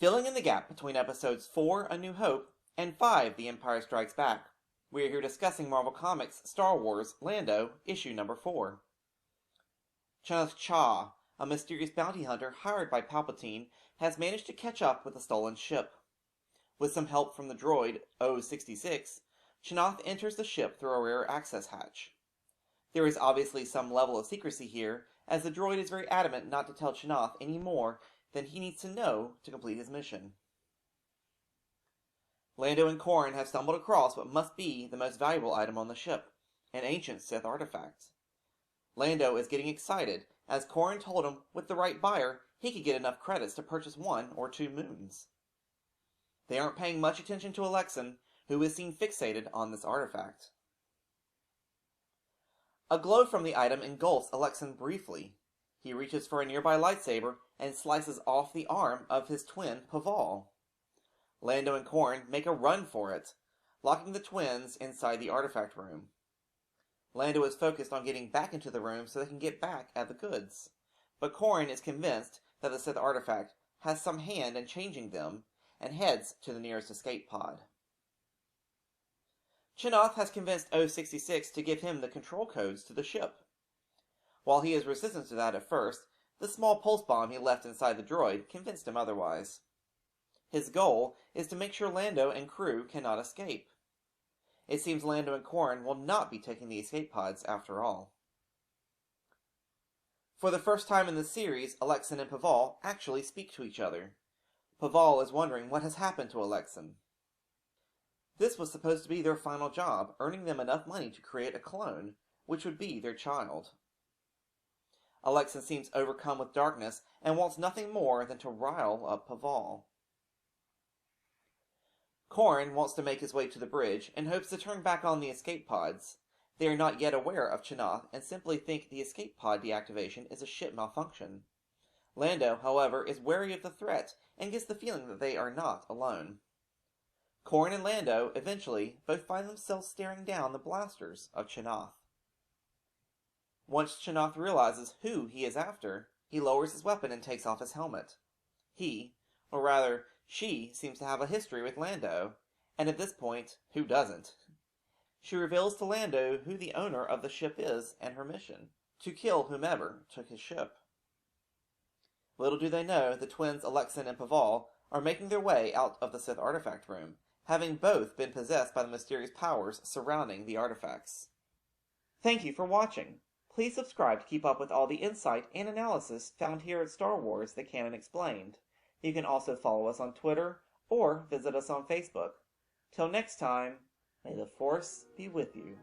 Filling in the gap between episodes 4, A New Hope, and 5, The Empire Strikes Back, we are here discussing Marvel Comics' Star Wars Lando, issue number 4. Chanath Cha, a mysterious bounty hunter hired by Palpatine, has managed to catch up with a stolen ship. With some help from the droid O-66, Chanath enters the ship through a rare access hatch. There is obviously some level of secrecy here, as the droid is very adamant not to tell Chanath any more than he needs to know to complete his mission. Lando and Corran have stumbled across what must be the most valuable item on the ship, an ancient Sith artifact. Lando is getting excited, as Corran told him with the right buyer he could get enough credits to purchase 1 or 2 moons. They aren't paying much attention to Alexan, who is seen fixated on this artifact. A glow from the item engulfs Alexan briefly. He reaches for a nearby lightsaber and slices off the arm of his twin Paval. Lando and Corran make a run for it, locking the twins inside the artifact room. Lando is focused on getting back into the room so they can get back at the goods, but Corran is convinced that the Sith artifact has some hand in changing them, and heads to the nearest escape pod. Chanath has convinced O-66 to give him the control codes to the ship. While he is resistant to that at first, the small pulse bomb he left inside the droid convinced him otherwise. His goal is to make sure Lando and crew cannot escape. It seems Lando and Corran will not be taking the escape pods after all. For the first time in the series, Alexan and Paval actually speak to each other. Paval is wondering what has happened to Alexan. This was supposed to be their final job, earning them enough money to create a clone, which would be their child. Alexan seems overcome with darkness and wants nothing more than to rile up Paval. Corran wants to make his way to the bridge and hopes to turn back on the escape pods. They are not yet aware of Chanath and simply think the escape pod deactivation is a ship malfunction. Lando, however, is wary of the threat and gets the feeling that they are not alone. Corran and Lando eventually both find themselves staring down the blasters of Chanath. Once Chanath realizes who he is after, he lowers his weapon and takes off his helmet. He, or rather, she seems to have a history with Lando, and at this point, who doesn't? She reveals to Lando who the owner of the ship is and her mission, to kill whomever took his ship. Little do they know, the twins Alexan and Paval are making their way out of the Sith artifact room, having both been possessed by the mysterious powers surrounding the artifacts. Thank you for watching. Please subscribe to keep up with all the insight and analysis found here at Star Wars: The Canon Explained. You can also follow us on Twitter or visit us on Facebook. Till next time, may the Force be with you.